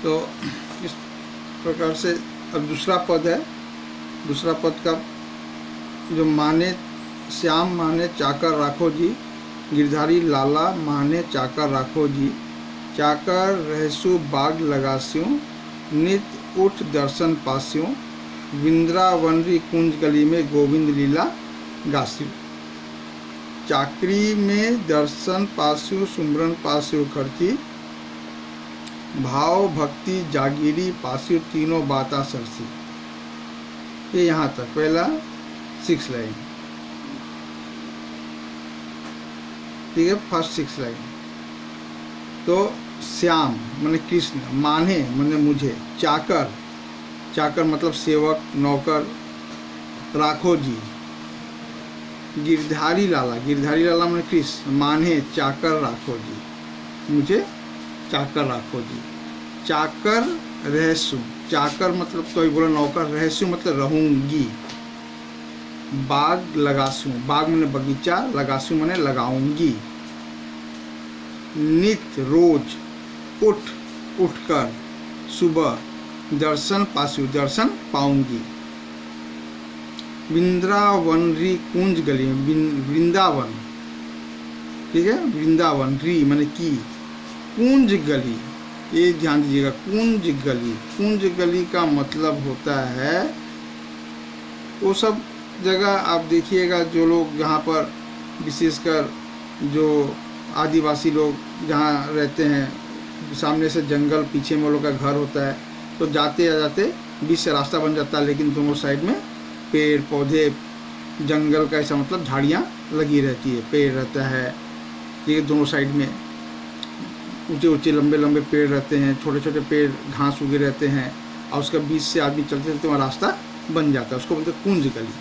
तो इस प्रकार से अब दूसरा पद है। दूसरा पद का जो माने श्याम माने चाकर राखो जी, गिरधारी लाला माने चाकर राखो जी, चाकर रहसु बाग लगास्यूं, नित उठ दर्शन पास्यूं, वृंदावनरी कुंज गली में गोविंद लीला गास्यूं। चाकरी में दर्शन पास्यु सुमरन पास्यु खर्ची, भाव भक्ति जागीरी पास्यु तीनों बाता सरसी। ये यहाँ तक पहला 6 लाइन, ठीक है, फर्स्ट 6 लाइन। तो श्याम माने कृष्ण, माने माने मुझे, चाकर, चाकर मतलब सेवक नौकर, राखो जी, गिरधारी लाला, गिरधारी लाला माने कृष्ण, माने चाकर राखो जी, मुझे चाकर राखो जी। चाकर रहसु, चाकर मतलब तो बोला नौकर, रहसु मतलब रहूंगी, बाग लगासू, बाग माने बगीचा, लगासू माने लगाऊंगी, नित रोज, उठकर, सुबह, दर्शन पासू दर्शन पाऊंगी, वृंदावन री कुंज गली, वृंदावन, ठीक है, वृंदावन री माने की, कुंज गली, ये ध्यान दीजिएगा, कुंज गली, कुंज गली का मतलब होता है वो सब जगह आप देखिएगा जो लोग जहाँ पर विशेषकर जो आदिवासी लोग जहाँ रहते हैं, सामने से जंगल, पीछे में लोग का घर होता है, तो जाते जाते बीच से रास्ता बन जाता है, लेकिन दोनों साइड में पेड़ पौधे, जंगल का ऐसा मतलब झाड़ियाँ लगी रहती है, पेड़ रहता है, ठीक है, दोनों साइड में ऊंचे ऊंचे लंबे लंबे पेड़ रहते हैं, छोटे छोटे पेड़ घास उगे रहते हैं, और उसका बीच से आदमी चलते चलते वहाँ रास्ता बन जाता है, उसको बोलते हैं कुंज गली।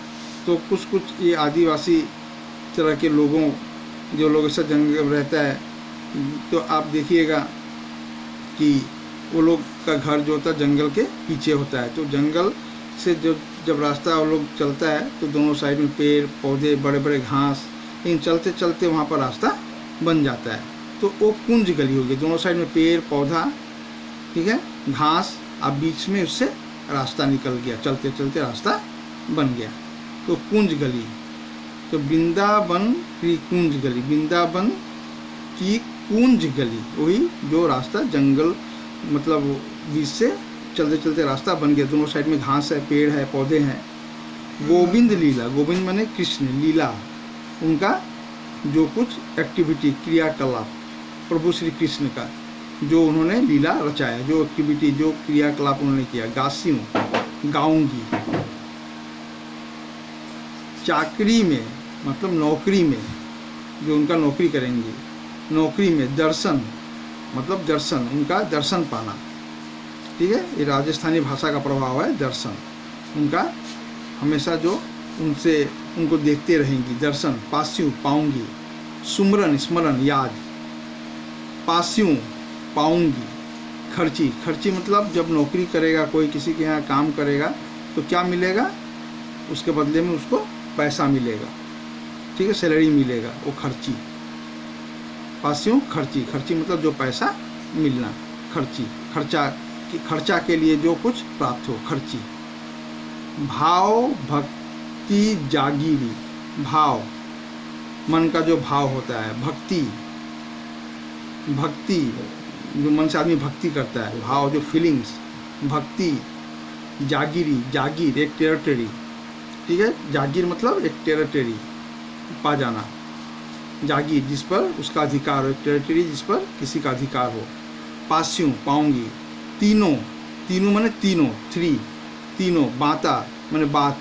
तो कुछ ये आदिवासी तरह के लोगों, जो लोग ऐसा जंगल रहता है, तो आप देखिएगा कि वो लोग का घर जो होता है जंगल के पीछे होता है, तो जंगल से जब रास्ता वो लोग चलता है तो दोनों साइड में पेड़ पौधे, बड़े बड़े घास, लेकिन चलते चलते वहाँ पर रास्ता बन जाता है, तो वो कुंज गली होगी, दोनों साइड में पेड़ पौधा, ठीक है, घास, अब बीच में उससे रास्ता निकल गया, चलते चलते रास्ता बन गया, तो कुंज गली। तो वृंदावन की कुंज गली, वृंदावन की कुंज गली, वही जो रास्ता जंगल मतलब बीच से चलते चलते रास्ता बन गया, दोनों साइड में घास है, पेड़ है, पौधे हैं। गोविंद लीला, गोविंद माने कृष्ण, लीला उनका जो कुछ एक्टिविटी, क्रियाकलाप, प्रभु श्री कृष्ण का जो उन्होंने लीला रचाया, जो एक्टिविटी, जो क्रियाकलाप उन्होंने किया, गास्यूं, गाऊंगी। चाकरी में मतलब नौकरी में, जो उनका नौकरी करेंगे, नौकरी में, दर्शन मतलब दर्शन, उनका दर्शन पाना, ठीक है, ये राजस्थानी भाषा का प्रभाव है, दर्शन उनका हमेशा जो उनसे उनको देखते रहेंगी, दर्शन, पास्यू पाऊंगी, सुमरन स्मरण याद, पास्यू पाऊंगी, खर्ची, खर्ची मतलब जब नौकरी करेगा कोई, किसी के यहाँ काम करेगा तो क्या मिलेगा, उसके बदले में उसको पैसा मिलेगा, ठीक है, सैलरी मिलेगा, वो खर्ची, पास्यू खर्ची, खर्ची मतलब जो पैसा मिलना, खर्ची, खर्चा के लिए जो कुछ प्राप्त हो, खर्ची। भाव भक्ति जागीरी, भाव मन का जो भाव होता है, भक्ति, भक्ति जो मन से आदमी भक्ति करता है, भाव जो फीलिंग्स, भक्ति, जागीरी, जागीर एक टेरिटरी, ठीक है, जागीर मतलब एक टेरिटरी, पा जाना, जागीर जिस पर उसका अधिकार हो, एक टेरिटरी जिस पर किसी का अधिकार हो, पास्यू पाऊंगी, तीनों, तीनों माने तीनों, 3, तीनों, बाता माने बात,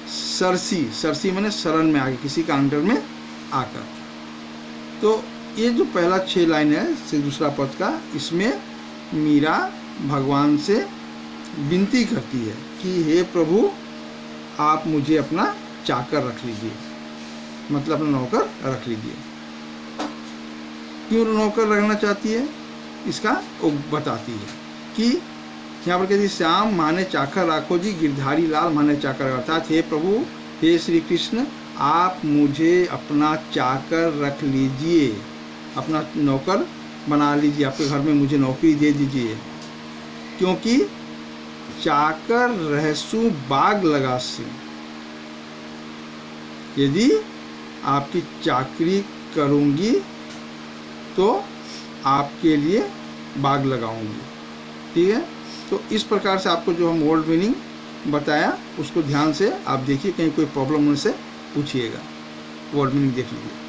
सरसी, सरसी माने शरण में आके, किसी का अंडर में आकर। तो ये जो पहला 6 लाइन है से दूसरा पद का, इसमें मीरा भगवान से विनती करती है कि हे प्रभु आप मुझे अपना चाकर रख लीजिए, मतलब अपना नौकर रख लीजिए। क्यों नौकर रखना चाहती है, इसका वो बताती है कि यहाँ पर कहती है श्याम माने चाकर राखो जी, गिरधारी लाल माने चाकर, अर्थात हे प्रभु, हे श्री कृष्ण, आप मुझे अपना चाकर रख लीजिए, अपना नौकर बना लीजिए, आपके घर में मुझे नौकरी दे दीजिए। क्योंकि चाकर रहसु बाग लगासी, यदि आपकी चाकरी करूंगी तो आपके लिए बाग लगाऊंगी। ठीक है, तो इस प्रकार से आपको जो हम वर्ड मीनिंग बताया उसको ध्यान से आप देखिए, कहीं कोई प्रॉब्लम होने से पूछिएगा। वर्ड मीनिंग देख लीजिए।